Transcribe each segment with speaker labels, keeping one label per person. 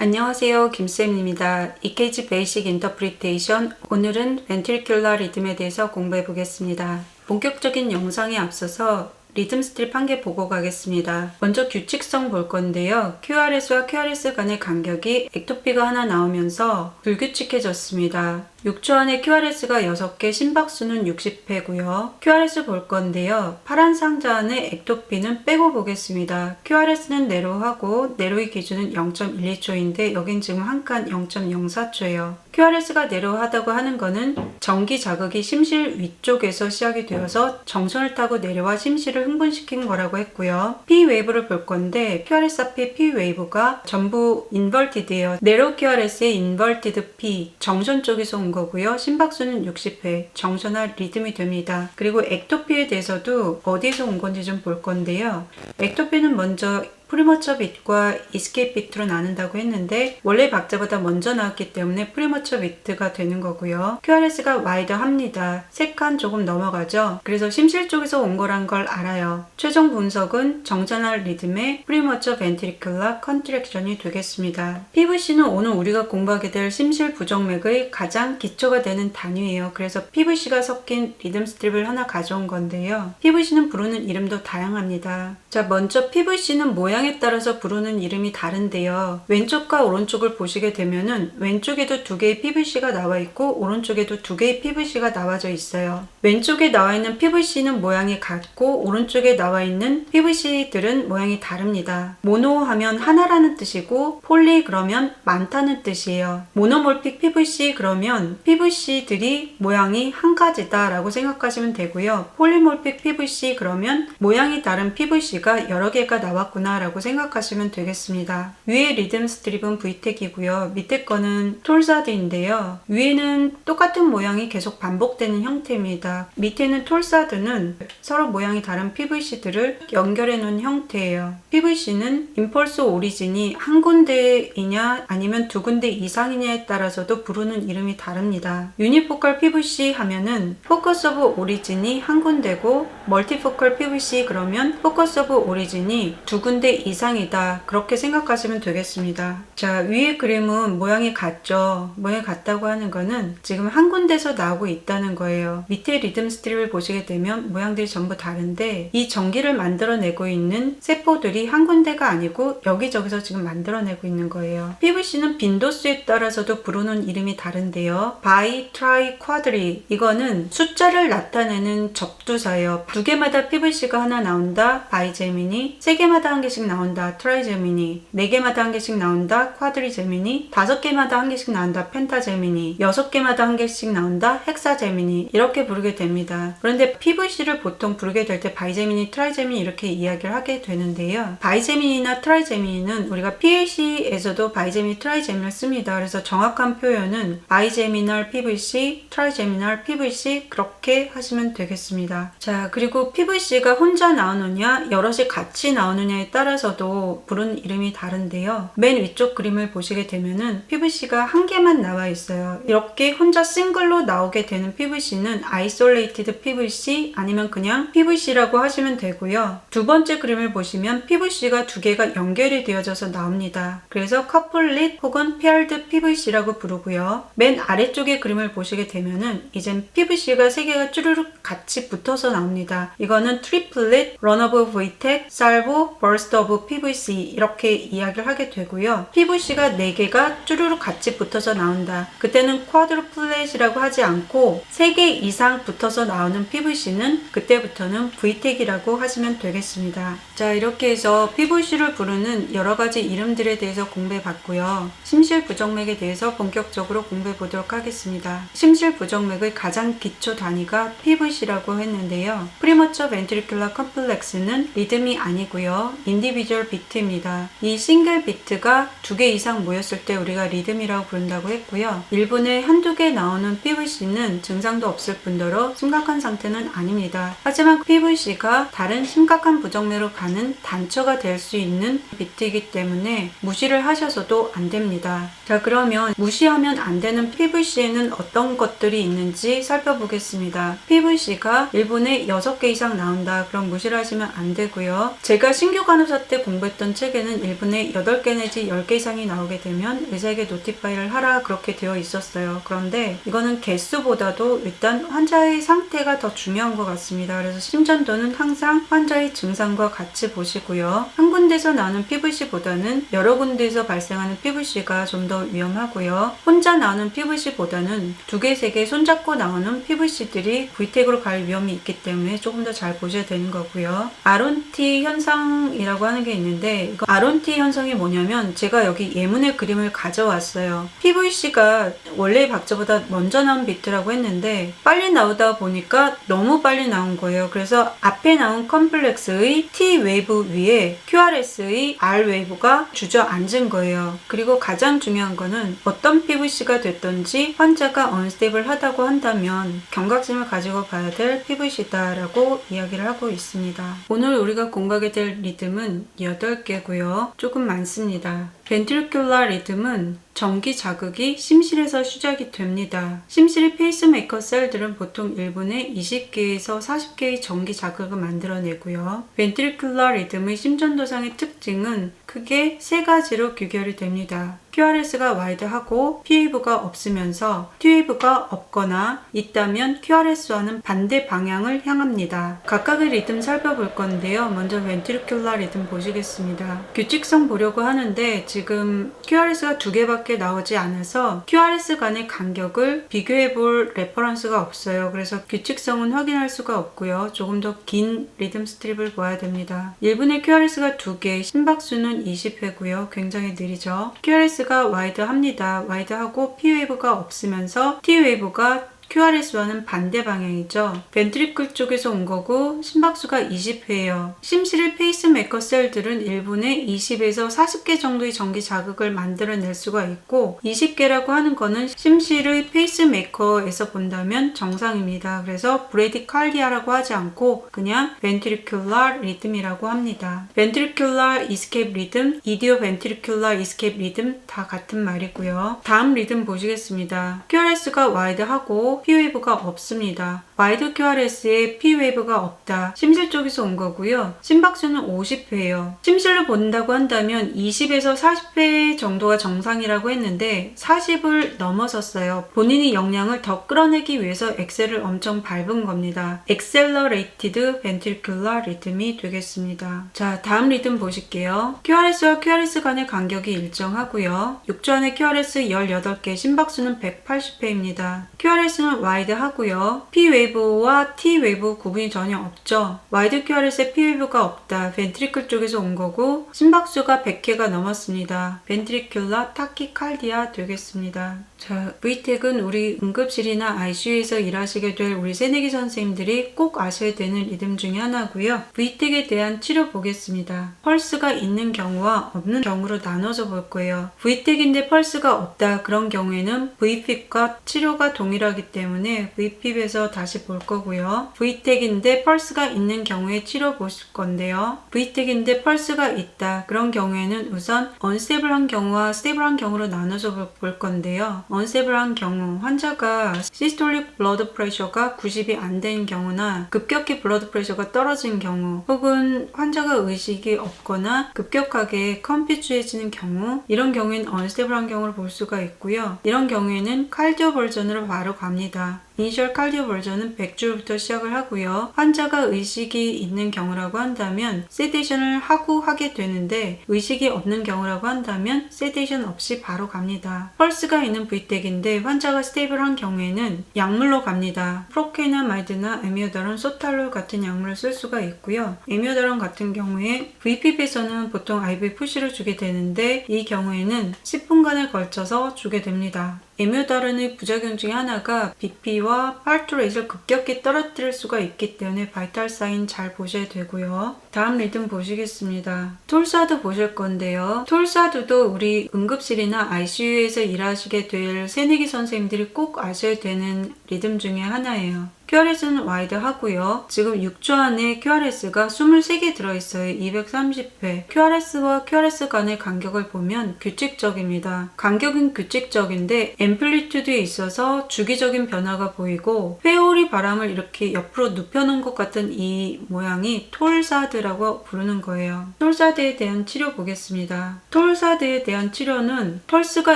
Speaker 1: 안녕하세요, 김쌤입니다. EKG 베이식 인터프리테이션, 오늘은 벤트리큘러 리듬에 대해서 공부해 보겠습니다. 본격적인 영상에 앞서서 리듬 스트립 한 개 보고 가겠습니다. 먼저 규칙성 볼 건데요. QRS와 QRS 간의 간격이 엑토피가 하나 나오면서 불규칙해졌습니다. 6초 안에 QRS가 6개, 심박수는 60회고요. QRS 볼 건데요. 파란 상자 안에 엑토피는 빼고 보겠습니다. QRS는 네로하고 네로의 기준은 0.12초인데 여긴 지금 한 칸 0.04초예요. QRS가 네로하다고 하는 거는 전기 자극이 심실 위쪽에서 시작이 되어서 정선을 타고 내려와 심실을 흥분시킨 거라고 했고요. P 웨이브를 볼 건데 QRS 앞에 P 웨이브가 전부 인버티드예요. 네로 QRS의 인버티드 P, 정선 쪽에서 온 거고요. 심박수는 60회, 정선할 리듬이 됩니다. 그리고 엑토피에 대해서도 어디서 온 건지 좀 볼 건데요. 엑토피는 먼저 프리머처 비트과 이스케이프 비트로 나눈다고 했는데 원래 박자보다 먼저 나왔기 때문에 프리머처 비트가 되는 거고요. QRS가 와이더합니다. 3칸 조금 넘어가죠. 그래서 심실 쪽에서 온 거란 걸 알아요. 최종 분석은 정전할 리듬의 프리머처 벤트리큘러 컨트랙션이 되겠습니다. PVC는 오늘 우리가 공부하게 될 심실 부정맥의 가장 기초가 되는 단위예요. 그래서 PVC가 섞인 리듬 스트립을 하나 가져온 건데요. PVC는 부르는 이름도 다양합니다. 자, 먼저 PVC는 모양에 따라서 부르는 이름이 다른데요. 왼쪽과 오른쪽을 보시게 되면은 왼쪽에도 2개의 PVC가 나와 있고 오른쪽에도 2개의 PVC가 나와져 있어요. 왼쪽에 나와 있는 PVC는 모양이 같고 오른쪽에 나와 있는 PVC들은 모양이 다릅니다. 모노 하면 하나라는 뜻이고 폴리 그러면 많다는 뜻이에요. 모노몰픽 PVC 그러면 PVC들이 모양이 한 가지다 라고 생각하시면 되고요. 폴리몰픽 PVC 그러면 모양이 다른 PVC가 여러 개가 나왔구나 라고 생각하시면 되겠습니다. 위에 리듬 스트립은 VTEC이고요. 밑에 거는 톨사드인데요. 위에는 똑같은 모양이 계속 반복되는 형태입니다. 밑에는 톨사드는 서로 모양이 다른 PVC들을 연결해 놓은 형태예요. PVC는 임펄스 오리진이 한 군데이냐 아니면 2군데 이상이냐에 따라서도 부르는 이름이 다릅니다. 유니포컬 PVC 하면은 포커스 오브 오리진이 한 군데고 멀티포컬 PVC 그러면 포커스 오브 오리진이 2군데 이상이다. 그렇게 생각하시면 되겠습니다. 자, 위에 그림은 모양이 같죠. 모양이 같다고 하는 거는 지금 한 군데서 나오고 있다는 거예요. 밑에 리듬 스트립을 보시게 되면 모양들이 전부 다른데 이 전기를 만들어내고 있는 세포들이 한 군데가 아니고 여기저기서 지금 만들어내고 있는 거예요. PVC는 빈도수에 따라서도 부르는 이름이 다른데요. 바이, 트라이, 쿼드리 이거는 숫자를 나타내는 접두사예요. 2개마다 PVC가 하나 나온다. 바이제미니 3개마다 한 개씩 나온다. 트라이제미니 4개마다 한 개씩 나온다. 쿼드리제미니 5개마다 한 개씩 나온다. 펜타제미니 6개마다 한 개씩 나온다. 헥사제미니 이렇게 부르게 됩니다. 그런데 PVC를 보통 부르게 될 때 바이제미니, 트라이제미니 이렇게 이야기를 하게 되는데요. 바이제미니나 트라이제미니는 우리가 PAC에서도 바이제미니, 트라이제미니를 씁니다. 그래서 정확한 표현은 바이제미널 PVC, 트라이제미널 PVC 그렇게 하시면 되겠습니다. 자, 그리고 PVC가 혼자 나오느냐 여럿이 같이 나오느냐에 따라서도 부르는 이름이 다른데요. 맨 위쪽 그림을 보시게 되면은 PVC가 한 개만 나와 있어요. 이렇게 혼자 싱글로 나오게 되는 PVC는 Isolated PVC 아니면 그냥 PVC라고 하시면 되고요. 두 번째 그림을 보시면 PVC가 2개가 연결이 되어져서 나옵니다. 그래서 Couplet 혹은 Paired PVC라고 부르고요. 맨 아래쪽의 그림을 보시게 되면은 이젠 PVC가 3개가 쭈르륵 같이 붙어서 나옵니다. 이거는 Triplet, Run of VTEC, Salvo, Burst of PVC 이렇게 이야기를 하게 되고요. PVC가 4개가 쭈르륵 같이 붙어서 나온다. 그때는 Quadruplet이라고 하지 않고 3개 이상 붙어서 나오는 PVC는 그때부터는 VTEC이라고 하시면 되겠습니다. 자, 이렇게 해서 PVC를 부르는 여러 가지 이름들에 대해서 공부해 봤고요. 심실 부정맥에 대해서 본격적으로 공부해 보도록 하겠습니다. 심실 부정맥의 가장 기초 단위가 PVC라고 했는데요. 프리머처 벤트리큘러 컴플렉스는 리듬이 아니고요. 인디비주얼 비트입니다. 이 싱글 비트가 2개 이상 모였을 때 우리가 리듬이라고 부른다고 했고요. 1분에 한두 개 나오는 PVC는 증상도 없을 뿐더러 심각한 상태는 아닙니다. 하지만 PVC가 다른 심각한 부정맥으로 가는 단초가 될 수 있는 비트이기 때문에 무시를 하셔서도 안 됩니다. 자, 그러면 무시하면 안 되는 PVC에는 어떤 것들이 있는지 살펴보겠습니다. PVC가 1분에 6개 이상 나온다. 그럼 무시를 하시면 안 되고요. 제가 신규 간호사 3차 때 공부했던 책에는 1분에 8개 내지 10개 이상이 나오게 되면 의사에게 노티파이를 하라 그렇게 되어 있었어요. 그런데 이거는 개수보다도 일단 환자의 상태가 더 중요한 것 같습니다. 그래서 심전도는 항상 환자의 증상과 같이 보시고요. 한 군데서 나오는 PVC보다는 여러 군데에서 발생하는 PVC가 좀 더 위험하고요. 혼자 나오는 PVC보다는 2개, 3개 손잡고 나오는 PVC들이 VTEC으로 갈 위험이 있기 때문에 조금 더 잘 보셔야 되는 거고요. 아론티 현상이라고 하는 게 있는데 이거 아론티 현상이 뭐냐면 제가 여기 예문의 그림을 가져왔어요. PVC가 원래의 박자보다 먼저 나온 비트라고 했는데 빨리 나오다 보니까 너무 빨리 나온 거예요. 그래서 앞에 나온 컴플렉스의 T 웨이브 위에 QRS의 R 웨이브가 주저앉은 거예요. 그리고 가장 중요한 거는 어떤 PVC가 됐든지 환자가 언스테이블하다고 한다면 경각심을 가지고 봐야 될 PVC다라고 이야기를 하고 있습니다. 오늘 우리가 공부하게 될 리듬은 8개고요. 조금 많습니다. 벤트리큘러 리듬은 전기 자극이 심실에서 시작이 됩니다. 심실의 페이스메이커 셀들은 보통 1분에 20개에서 40개의 전기 자극을 만들어내고요. 벤트리큘러 리듬의 심전도상의 특징은 크게 3가지로 규결이 됩니다. QRS가 와이드하고 P웨이브가 없으면서 T웨이브가 없거나 있다면 QRS와는 반대 방향을 향합니다. 각각의 리듬 살펴볼 건데요. 먼저 벤트리큘러 리듬 보시겠습니다. 규칙성 보려고 하는데 지금 QRS가 2개밖에 나오지 않아서 QRS 간의 간격을 비교해 볼 레퍼런스가 없어요. 그래서 규칙성은 확인할 수가 없고요. 조금 더 긴 리듬 스트립을 봐야 됩니다. 1분에 QRS가 2개, 심박수는 20회고요. 굉장히 느리죠. QRS가 와이드합니다. 와이드하고 P웨이브가 없으면서 T웨이브가 QRS와는 반대 방향이죠. 벤트리클 쪽에서 온 거고 심박수가 20회예요. 심실의 페이스메이커 셀들은 1분에 20에서 40개 정도의 전기 자극을 만들어낼 수가 있고 20개라고 하는 거는 심실의 페이스메이커에서 본다면 정상입니다. 그래서 브레디칼디아라고 하지 않고 그냥 벤트리큘러 리듬이라고 합니다. 벤트리큘러 이스케이프 리듬, 이디오 벤트리큘러 이스케이프 리듬 다 같은 말이고요. 다음 리듬 보시겠습니다. QRS가 와이드하고 P웨이브가 없습니다. 와이드 QRS에 P웨이브가 없다. 심실 쪽에서 온 거고요. 심박수는 50회예요. 심실로 본다고 한다면 20에서 40회 정도가 정상이라고 했는데 40을 넘어섰어요. 본인이 역량을 더 끌어내기 위해서 엑셀을 엄청 밟은 겁니다. Accelerated Ventricular Rhythm이 되겠습니다. 자, 다음 리듬 보실게요. QRS와 QRS 간의 간격이 일정하고요. 6주 안에 QRS 18개, 심박수는 180회입니다. QRS는 와이드 하고요. P웨이브와 T웨이브 구분이 전혀 없죠. 와이드 QRS에 P웨이브가 없다. 벤트리클 쪽에서 온 거고 심박수가 100회가 넘었습니다. 벤트리큘러 타키칼디아 되겠습니다. 자, VTEC은 우리 응급실이나 ICU에서 일하시게 될 우리 새내기 선생님들이 꼭 아셔야 되는 리듬 중에 하나고요. VTEC에 대한 치료 보겠습니다. 펄스가 있는 경우와 없는 경우로 나눠서 볼 거예요. VTEC인데 펄스가 없다. 그런 경우에는 VPIP과 치료가 동일하기 때문에 VPIP에서 다시 볼 거고요. VTEC인데 펄스가 있는 경우에 치료 보실 건데요. VTEC인데 펄스가 있다. 그런 경우에는 우선 언스테이블한 경우와 스테이블한 경우로 나눠서 볼 건데요. 언스테이블한 경우, 환자가 시스톨릭 블러드 프레셔가 90이 안 되는 경우나 급격히 블러드 프레셔가 떨어진 경우 혹은 환자가 의식이 없거나 급격하게 컴퓨추해지는 경우 이런 경우에는 언스테이블한 경우를 볼 수가 있고요. 이런 경우에는 칼디오 버전으로 바로 갑니다. 이니셜 칼디오 버전은 100줄부터 시작을 하고요. 환자가 의식이 있는 경우라고 한다면 세데이션을 하게 되는데 의식이 없는 경우라고 한다면 세데이션 없이 바로 갑니다. 펄스가 있는 VTEC인데 환자가 스테이블한 경우에는 약물로 갑니다. 프로케나마이드나 에미오다론, 소탈롤 같은 약물을 쓸 수가 있고요. 에미오다론 같은 경우에 VPIP에서는 보통 IV 푸시를 주게 되는데 이 경우에는 10분간에 걸쳐서 주게 됩니다. 에미오다론의 부작용 중에 하나가 BP와 팔트레이트를 급격히 떨어뜨릴 수가 있기 때문에 바이탈 사인 잘 보셔야 되고요. 다음 리듬 보시겠습니다. 톨사두 보실 건데요. 톨사두도 우리 응급실이나 ICU에서 일하시게 될 새내기 선생님들이 꼭 아셔야 되는 리듬 중에 하나예요. QRS는 와이드 하고요. 지금 6주 안에 QRS가 23개 들어있어요. 230회. QRS와 QRS 간의 간격을 보면 규칙적입니다. 간격은 규칙적인데 앰플리튜드에 있어서 주기적인 변화가 보이고 회오리 바람을 이렇게 옆으로 눕혀놓은 것 같은 이 모양이 톨사드라고 부르는 거예요. 톨사드에 대한 치료 보겠습니다. 톨사드에 대한 치료는 펄스가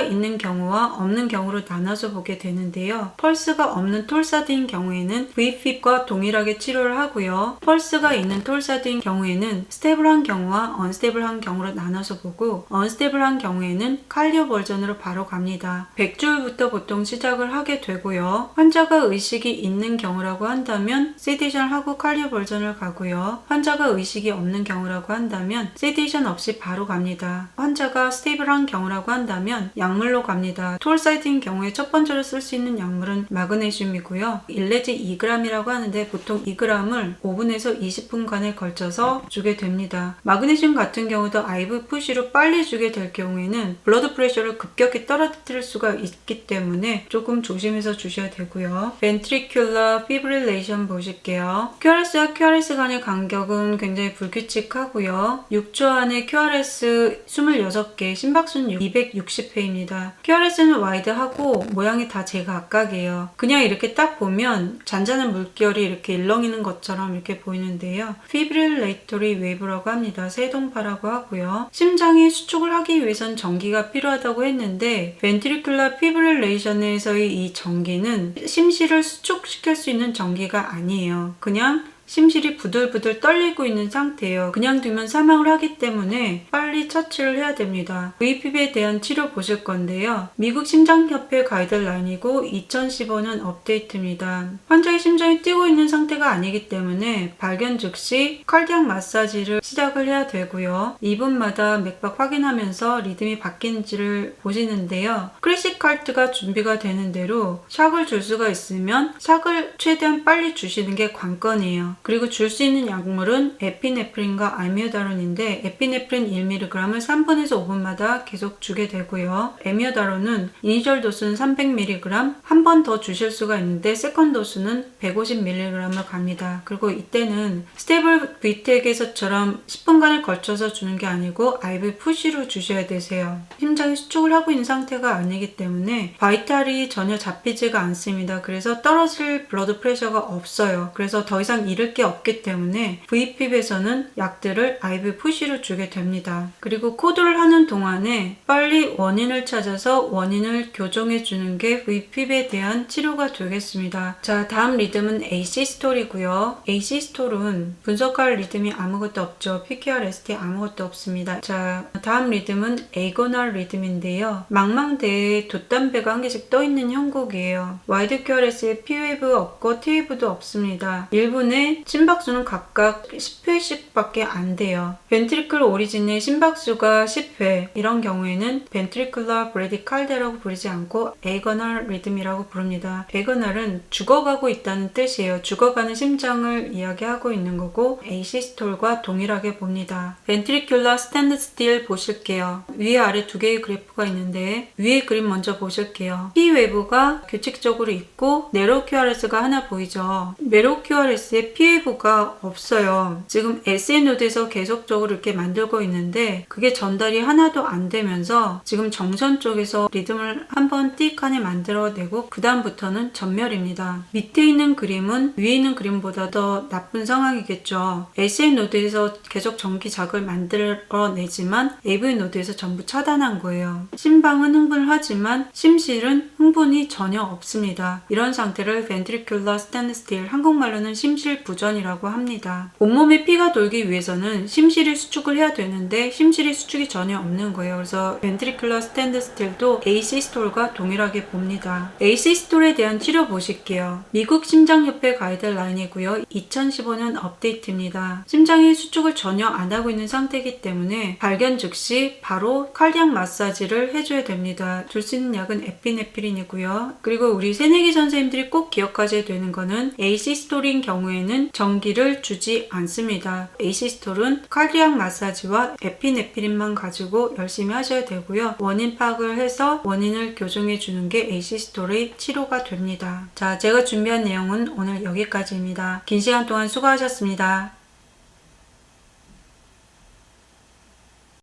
Speaker 1: 있는 경우와 없는 경우로 나눠서 보게 되는데요. 펄스가 없는 톨사드인 경우에는 Vfib과 동일하게 치료를 하고요. 펄스가 있는 톨사드인 경우에는 스테이블한 경우와 언스테이블한 경우로 나눠서 보고 언스테이블한 경우에는 칼리오 버전으로 바로 갑니다. 100주부터 보통 시작을 하게 되고요. 환자가 의식이 있는 경우라고 한다면 세디션을 하고 칼리오 버전을 가고요. 환자가 의식이 없는 경우라고 한다면 세디션 없이 바로 갑니다. 환자가 스테이블한 경우라고 한다면 약물로 갑니다. 톨사드인 경우에 첫 번째로 쓸 수 있는 약물은 마그네슘이고요. 1내지 2g이라고 하는데 보통 2g을 5분에서 20분간에 걸쳐서 주게 됩니다. 마그네슘 같은 경우도 IV 푸시로 빨리 주게 될 경우에는 블러드 프레셔를 급격히 떨어뜨릴 수가 있기 때문에 조금 조심해서 주셔야 되고요. ventricular fibrillation 보실게요. QRS와 QRS 간의 간격은 굉장히 불규칙하고요. 6주 안에 QRS 26개, 심박수는 260회입니다. QRS는 와이드하고 모양이 다 제각각이에요. 그냥 이렇게 딱 보면 잔잔한 물결이 이렇게 일렁이는 것처럼 이렇게 보이는데요. fibrillatory wave라고 합니다. 세동파라고 하고요. 심장이 수축을 하기 위해선 전기가 필요하다고 했는데 ventricular fibrillation에서의 이 전기는 심실을 수축시킬 수 있는 전기가 아니에요. 그냥 심실이 부들부들 떨리고 있는 상태예요. 그냥 두면 사망을 하기 때문에 빨리 처치를 해야 됩니다. Vfib에 대한 치료 보실 건데요. 미국 심장협회 가이드라인이고 2015년 업데이트입니다. 환자의 심장이 뛰고 있는 상태가 아니기 때문에 발견 즉시 칼디악 마사지를 시작을 해야 되고요. 2분마다 맥박 확인하면서 리듬이 바뀌는지를 보시는데요. 클래식 칼트가 준비가 되는 대로 샥을 줄 수가 있으면 샥을 최대한 빨리 주시는 게 관건이에요. 그리고 줄 수 있는 약물은 에피네프린과 아미오다론인데 에피네프린 1mg을 3분에서 5분마다 계속 주게 되고요. 아미오다론은 이니셜 도수는 300mg, 한 번 더 주실 수가 있는데 세컨 도수는 150mg을 갑니다. 그리고 이때는 스테이블 V텍에서처럼 10분간에 걸쳐서 주는 게 아니고 IV 푸시로 주셔야 되세요. 심장이 수축을 하고 있는 상태가 아니기 때문에 바이탈이 전혀 잡히지가 않습니다. 그래서 떨어질 블러드 프레셔가 없어요. 그래서 더 이상 잃을 게 없기 때문에 Vfib에서는 약들을 IV 푸시로 주게 됩니다. 그리고 코드를 하는 동안에 빨리 원인을 찾아서 원인을 교정해 주는 게 Vfib에 대한 치료가 되겠습니다. 자, 다음 리듬은 A시스톨이고요. A시스톨은 분석할 리듬이 아무것도 없죠. PQRST 아무것도 없습니다. 자, 다음 리듬은 에이고날 리듬인데요. 망망대에 돛담배가 한 개씩 떠있는 형국이에요. 와이드 QRS에 P웨이브 없고 T웨이브도 없습니다. 1분에 심박수는 각각 10회씩 밖에 안 돼요. 벤트리클 오리진의 심박수가 10회, 이런 경우에는 벤트리클러 브레디칼데라고 부르지 않고 에이거널 리듬이라고 부릅니다. 에이거널은 죽어가고 있다는 뜻이에요. 죽어가는 심장을 이야기하고 있는 거고 에이시스톨과 동일하게 봅니다. 벤트리큘러 스탠드 스틸 보실게요. 위에 아래 두 개의 그래프가 있는데 위에 그림 먼저 보실게요. P웨이브가 규칙적으로 있고 네로 QRS가 하나 보이죠. 네로 QRS에 P웨이브가 없어요. 지금 SA 노드에서 계속적으로 이렇게 만들고 있는데 그게 전달이 하나도 안 되면서 지금 정선 쪽에서 리듬을 한번 띡하니 만들어내고 그 다음부터는 전멸입니다. 밑에 있는 그림은 위에 있는 그림보다 더 나쁜 상황이겠죠. SA 노드에서 계속 전기 자극을 만들어내지만 AV 노드에서 전부 차단한 거예요. 심방은 흥분을 하지만 심실은 흥분이 전혀 없습니다. 이런 상태를 ventricular standstill, 한국말로는 심실 부전이라고 합니다. 온몸에 피가 돌기 위해서는 심실이 수축을 해야 되는데 심실이 수축이 전혀 없는 거예요. 그래서 ventricular standstill도 A시스톨과 동일하게 봅니다. A시스톨에 대한 치료 보실게요. 미국 심장협회 가이드라인이고요. 2015년 업데이트입니다. 심장이 수축을 전혀 안 하고 있는 상태이기 때문에 발견 즉시 바로 칼디악 마사지를 해줘야 됩니다. 줄 수 있는 약은 에피네프린이고요. 그리고 우리 새내기 선생님들이 꼭 기억하셔야 되는 거는 A시스톨인 경우에는 경우에는 전기를 주지 않습니다. 에이시스톨은 칼리악 마사지와 에피네프린만 가지고 열심히 하셔야 되고요. 원인 파악을 해서 원인을 교정해 주는 게 에이시스톨의 치료가 됩니다. 자, 제가 준비한 내용은 오늘 여기까지입니다. 긴 시간 동안 수고하셨습니다.